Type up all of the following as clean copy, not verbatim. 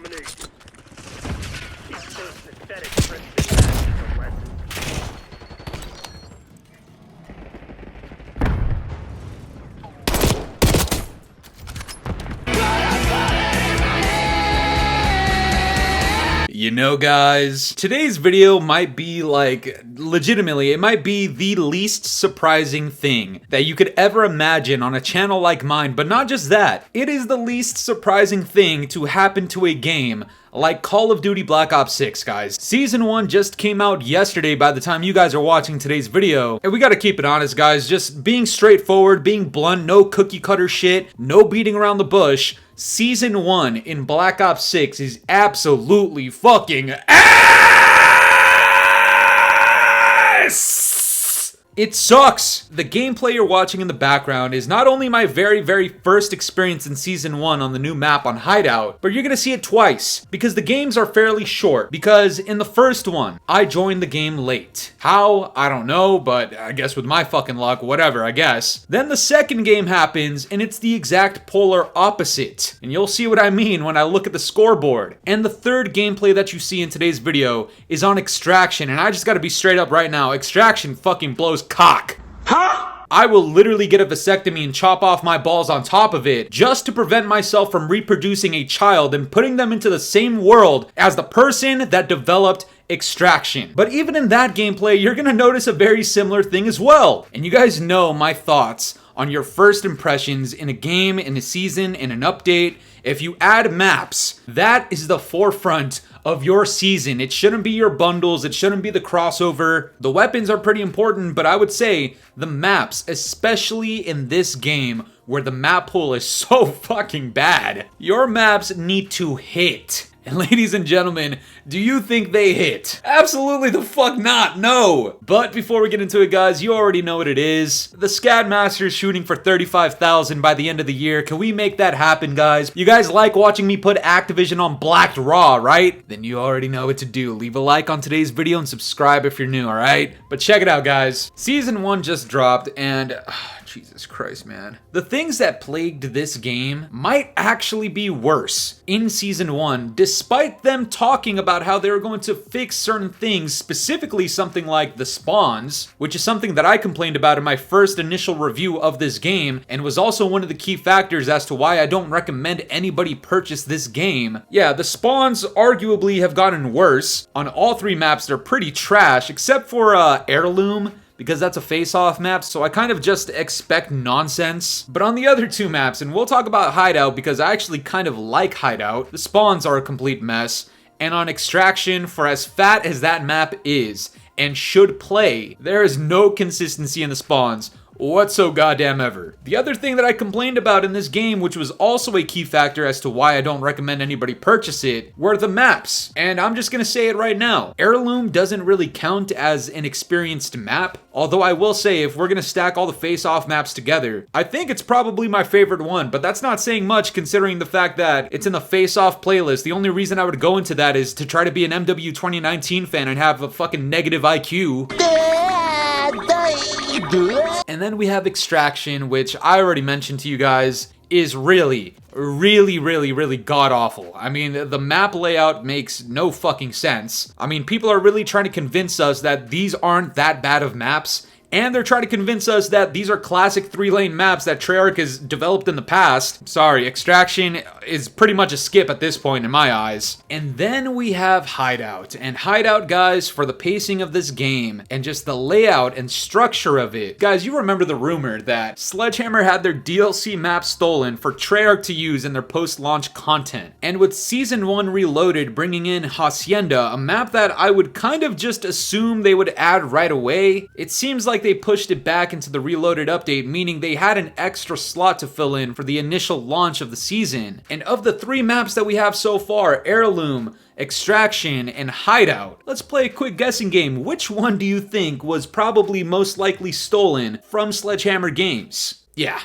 domination. It's so pathetic for us to imagine the lesson. You know, guys, today's video might be legitimately, it might be the least surprising thing that you could ever imagine on a channel like mine, but not just that. It is the least surprising thing to happen to a game like Call of Duty Black Ops 6, guys. Season 1 just came out yesterday by the time you guys are watching today's video, and we gotta keep it honest, guys, just being straightforward, being blunt, no cookie cutter shit, no beating around the bush. Season 1 in Black Ops 6 is absolutely fucking ass! It sucks! The gameplay you're watching in the background is not only my very first experience in Season 1 on the new map on Hideout, but you're gonna see it twice, because the games are fairly short. Because in the first one, I joined the game late. How? I don't know, but I guess with my fucking luck, whatever, I guess. Then the second game happens, and it's the exact polar opposite. And you'll see what I mean when I look at the scoreboard. And the third gameplay that you see in today's video is on Extraction, and I just gotta be straight up right now, Extraction fucking blows cock. Huh? I will literally get a vasectomy and chop off my balls on top of it just to prevent myself from reproducing a child and putting them into the same world as the person that developed Extraction. But even in that gameplay, you're gonna notice a very similar thing as well. And you guys know my thoughts on your first impressions in a game, in a season, in an update. If you add maps, that is the forefront of your season. It shouldn't be your bundles, it shouldn't be the crossover. The weapons are pretty important, but I would say the maps, especially in this game where the map pool is so fucking bad, your maps need to hit. And ladies and gentlemen, do you think they hit? Absolutely the fuck not, no! But before we get into it, guys, you already know what it is. The Scadmaster is shooting for 35,000 by the end of the year. Can we make that happen, guys? You guys like watching me put Activision on Blacked Raw, right? Then you already know what to do. Leave a like on today's video and subscribe if you're new, alright? But check it out, guys. Season 1 just dropped, and Jesus Christ, man. The things that plagued this game might actually be worse in Season 1, despite them talking about how they were going to fix certain things, specifically something like the spawns, which is something that I complained about in my first initial review of this game, and was also one of the key factors as to why I don't recommend anybody purchase this game. Yeah, the spawns arguably have gotten worse. On all three maps, they're pretty trash, except for Heirloom, because that's a face-off map, so I kind of just expect nonsense. But on the other two maps, and we'll talk about Hideout because I actually kind of like Hideout, the spawns are a complete mess. And on Extraction, for as fat as that map is, and should play, there is no consistency in the spawns whatsoever. The other thing that I complained about in this game, which was also a key factor as to why I don't recommend anybody purchase it, were the maps. And I'm just gonna say it right now. Heirloom doesn't really count as an experienced map, although I will say if we're gonna stack all the face-off maps together, I think it's probably my favorite one, but that's not saying much considering the fact that it's in the face-off playlist. The only reason I would go into that is to try to be an MW 2019 fan and have a fucking negative IQ. And then we have Extraction, which I already mentioned to you guys, is really god-awful. I mean, the map layout makes no fucking sense. I mean, people are really trying to convince us that these aren't that bad of maps, and they're trying to convince us that these are classic 3-lane maps that Treyarch has developed in the past. Sorry, Extraction is pretty much a skip at this point in my eyes. And then we have Hideout. And Hideout, guys, for the pacing of this game and just the layout and structure of it. Guys, you remember the rumor that Sledgehammer had their DLC map stolen for Treyarch to use in their post-launch content. And with Season 1 Reloaded bringing in Hacienda, a map that I would kind of just assume they would add right away, it seems like they pushed it back into the Reloaded update, meaning they had an extra slot to fill in for the initial launch of the season. And of the three maps that we have so far, Heirloom, Extraction, and Hideout, let's play a quick guessing game. Which one do you think was probably most likely stolen from Sledgehammer Games? Yeah.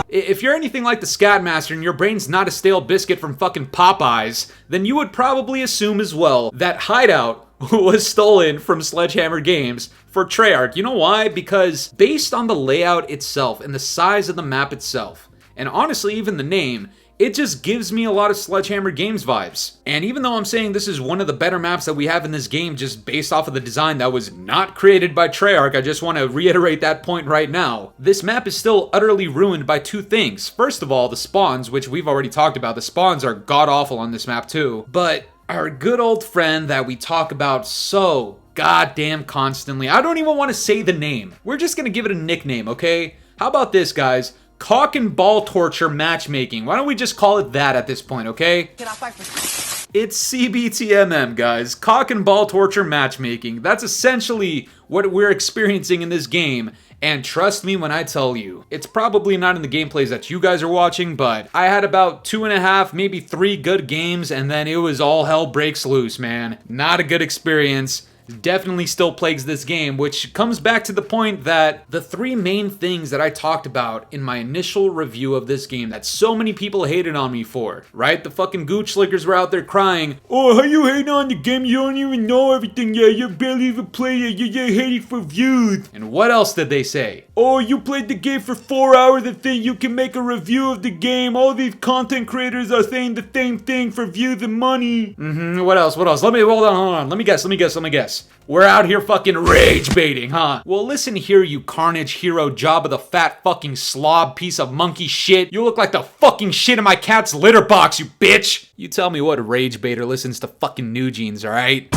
If you're anything like the Scadmaster and your brain's not a stale biscuit from fucking Popeyes, then you would probably assume as well that Hideout was stolen from Sledgehammer Games for Treyarch. You know why? Because based on the layout itself and the size of the map itself, and honestly even the name, It just gives me a lot of Sledgehammer Games vibes. And even though I'm saying this is one of the better maps that we have in this game just based off of the design that was not created by Treyarch, I just want to reiterate that point right now. This map is still utterly ruined by two things. First of all, the spawns, which we've already talked about. The spawns are god-awful on this map too. But our good old friend that we talk about so goddamn constantly, I don't even want to say the name. We're just gonna give it a nickname, okay? How about this, guys? Cock and ball torture matchmaking. Why don't we just call it that at this point, okay? Can I fight for It's CBTMM, guys. Cock and ball torture matchmaking. That's essentially what we're experiencing in this game. And trust me when I tell you, it's probably not in the gameplays that you guys are watching, but I had about 2.5, maybe 3 good games, and then it was all hell breaks loose, man. Not a good experience. Definitely still plagues this game, which comes back to the point that the 3 main things that I talked about in my initial review of this game that so many people hated on me for, right? The fucking gooch lickers were out there crying, "Oh, how you hating on the game? You don't even know everything yet. You barely even played it. You're hating for views." And what else did they say? "Oh, you played the game for 4 hours and think you can make a review of the game. All these content creators are saying the same thing for views and money." What else? Let me, hold on. Let me guess. We're out here fucking rage baiting, huh? Well, listen here, you Carnage hero Jabba the fat fucking slob piece of monkey shit. You look like the fucking shit in my cat's litter box, you bitch. You tell me what rage baiter listens to fucking New Jeans, alright?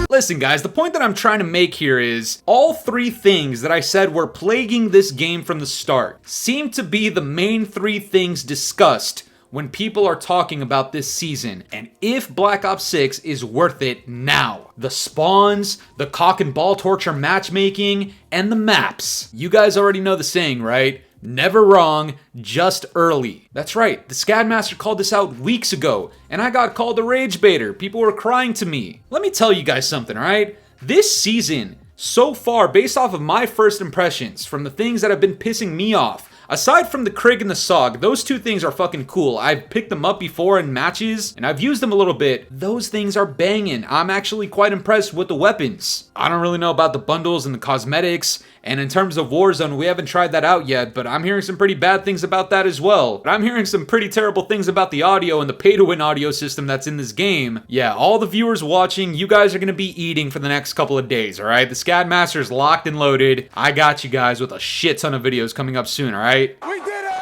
Listen, guys, the point that I'm trying to make here is all 3 things that I said were plaguing this game from the start seem to be the main 3 things discussed when people are talking about this season, and if Black Ops 6 is worth it now. The spawns, the cock and ball torture matchmaking, and the maps. You guys already know the saying, right? Never wrong, just early. That's right, the Scadmaster called this out weeks ago, and I got called a rage baiter. People were crying to me. Let me tell you guys something, alright? This season, so far, based off of my first impressions, from the things that have been pissing me off, aside from the Krig and the SOG, those 2 things are fucking cool. I've picked them up before in matches, and I've used them a little bit. Those things are banging. I'm actually quite impressed with the weapons. I don't really know about the bundles and the cosmetics, and in terms of Warzone, we haven't tried that out yet, but I'm hearing some pretty bad things about that as well. But I'm hearing some pretty terrible things about the audio and the pay-to-win audio system that's in this game. Yeah, all the viewers watching, you guys are gonna be eating for the next couple of days, alright? The Scadmaster's locked and loaded. I got you guys with a shit ton of videos coming up soon, alright? We did it!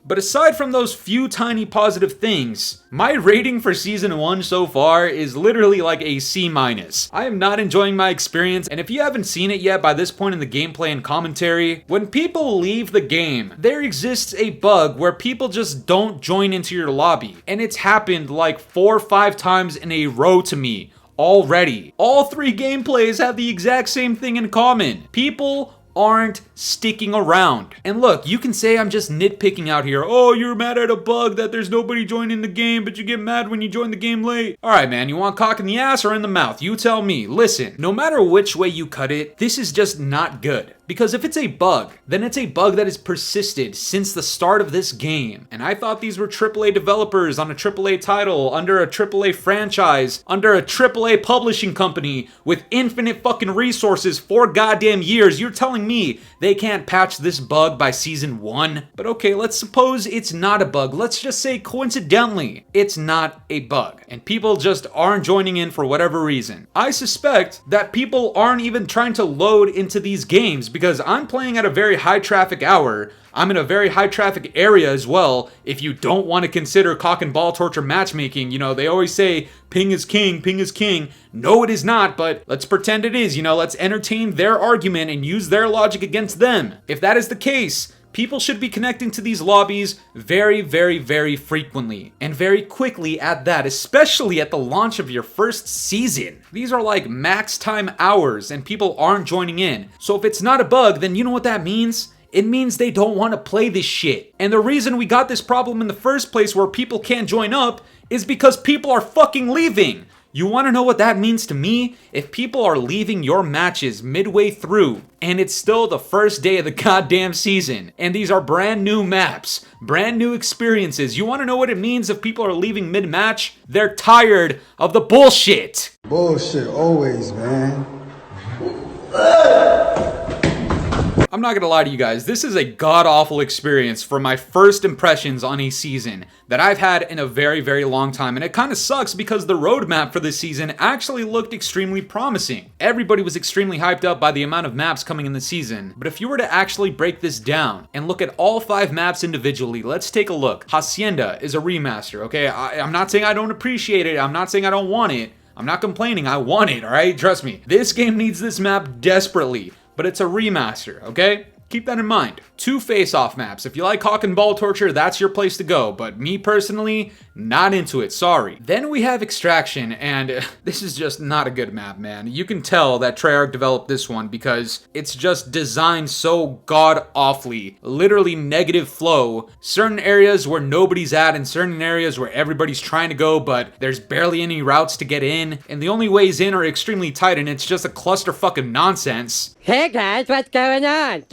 But aside from those few tiny positive things, my rating for Season 1 so far is literally like a C-. I am not enjoying my experience, and if you haven't seen it yet by this point in the gameplay and commentary, when people leave the game, there exists a bug where people just don't join into your lobby. And it's happened like 4 or 5 times in a row to me already. All 3 gameplays have the exact same thing in common. People aren't sticking around. And look, you can say I'm just nitpicking out here. Oh, you're mad at a bug that there's nobody joining the game, but you get mad when you join the game late. Alright, man, you want cock in the ass or in the mouth? You tell me. Listen, no matter which way you cut it, this is just not good. Because if it's a bug, then it's a bug that has persisted since the start of this game. And I thought these were AAA developers on a AAA title, under a AAA franchise, under a AAA publishing company, with infinite fucking resources for goddamn years. You're telling me they can't patch this bug by Season 1? But okay, let's suppose it's not a bug. Let's just say coincidentally, it's not a bug. And people just aren't joining in for whatever reason. I suspect that people aren't even trying to load into these games because I'm playing at a very high traffic hour. I'm in a very high traffic area as well. If you don't want to consider cock and ball torture matchmaking, you know, they always say ping is king, ping is king. No, it is not, but let's pretend it is, you know, let's entertain their argument and use their logic against them. If that is the case, people should be connecting to these lobbies very, very, very frequently. And very quickly at that, especially at the launch of your first season. These are like max time hours and people aren't joining in. So if it's not a bug, then you know what that means? It means they don't want to play this shit. And the reason we got this problem in the first place where people can't join up is because people are fucking leaving. You want to know what that means to me? If people are leaving your matches midway through, and it's still the first day of the goddamn season, and these are brand new maps, brand new experiences, you want to know what it means if people are leaving mid-match? They're tired of the bullshit. Bullshit always, man. I'm not gonna lie to you guys, this is a god-awful experience for my first impressions on a season that I've had in a very, very long time, and it kind of sucks because the roadmap for this season actually looked extremely promising. Everybody was extremely hyped up by the amount of maps coming in the season, but if you were to actually break this down and look at all 5 maps individually, let's take a look. Hacienda is a remaster, okay? I'm not saying I don't appreciate it, I'm not saying I don't want it, I'm not complaining, I want it, alright? Trust me. This game needs this map desperately, but it's a remaster, okay? Keep that in mind. 2 face-off maps. If you like Hawk and Ball Torture, that's your place to go. But me personally, not into it. Sorry. Then we have Extraction, and this is just not a good map, man. You can tell that Treyarch developed this one because it's just designed so god-awfully. Literally negative flow. Certain areas where nobody's at, and certain areas where everybody's trying to go, but there's barely any routes to get in. And the only ways in are extremely tight, and it's just a clusterfuck of nonsense. Hey guys, what's going on?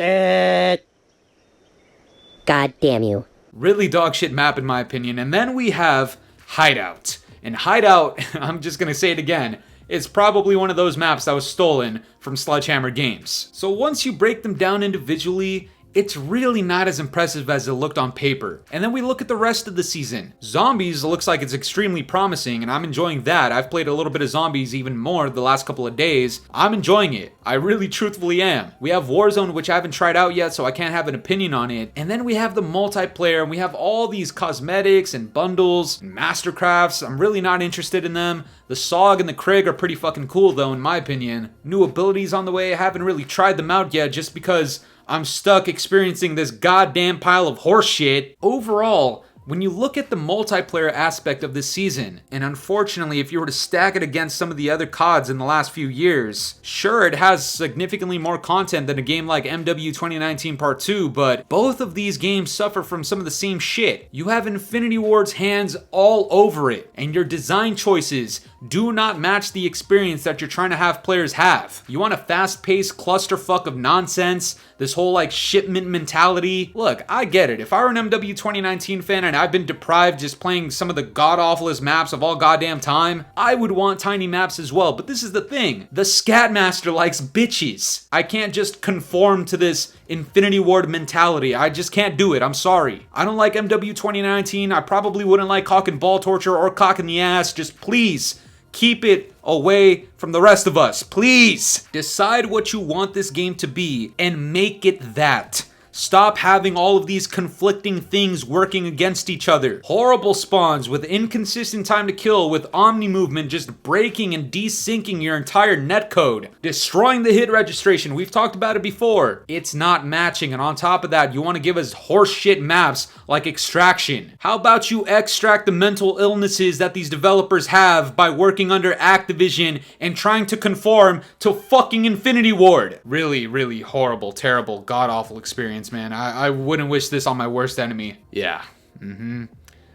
God damn you. Really dog shit map in my opinion. And then we have Hideout. And Hideout, I'm just gonna say it again, it's probably one of those maps that was stolen from Sledgehammer Games. So once you break them down individually, it's really not as impressive as it looked on paper. And then we look at the rest of the season. Zombies looks like it's extremely promising, and I'm enjoying that. I've played a little bit of Zombies even more the last couple of days. I'm enjoying it. I really truthfully am. We have Warzone, which I haven't tried out yet, so I can't have an opinion on it. And then we have the multiplayer, and we have all these cosmetics and bundles and mastercrafts. I'm really not interested in them. The SOG and the Krig are pretty fucking cool though, in my opinion. New abilities on the way. I haven't really tried them out yet just because I'm stuck experiencing this goddamn pile of horse shit. Overall, when you look at the multiplayer aspect of this season, and unfortunately if you were to stack it against some of the other CODs in the last few years, sure it has significantly more content than a game like MW 2019 Part 2, but both of these games suffer from some of the same shit. You have Infinity Ward's hands all over it, and your design choices do not match the experience that you're trying to have players have. You want a fast-paced clusterfuck of nonsense, this whole like shipment mentality. Look, I get it. If I were an MW 2019 fan and I've been deprived just playing some of the god-awfulest maps of all goddamn time, I would want tiny maps as well. But this is the thing. The Scatmaster likes bitches. I can't just conform to this Infinity Ward mentality. I just can't do it. I'm sorry. I don't like MW 2019. I probably wouldn't like Cock and Ball Torture or Cock in the Ass. Just please keep it away from the rest of us. Please decide what you want this game to be and make it that. Stop having all of these conflicting things working against each other. Horrible spawns with inconsistent time to kill, with Omni movement just breaking and desyncing your entire netcode. Destroying the hit registration, we've talked about it before. It's not matching, and on top of that, you want to give us horseshit maps like Extraction. How about you extract the mental illnesses that these developers have by working under Activision and trying to conform to fucking Infinity Ward? Really, really horrible, terrible, god-awful experience, man. I wouldn't wish this on my worst enemy. Yeah.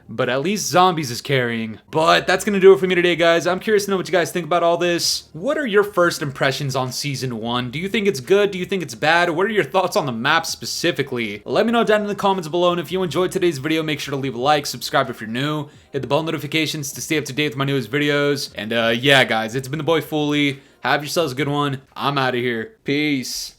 But at least Zombies is carrying. But that's gonna do it for me today, guys. I'm curious to know what you guys think about all this. What are your first impressions on Season 1? Do you think it's good? Do you think it's bad? What are your thoughts on the map specifically? Let me know down in the comments below, and if you enjoyed today's video, make sure to leave a like, subscribe if you're new, hit the bell notifications to stay up to date with my newest videos. And yeah, guys, it's been the boy Fooly. Have yourselves a good one. I'm out of here. Peace.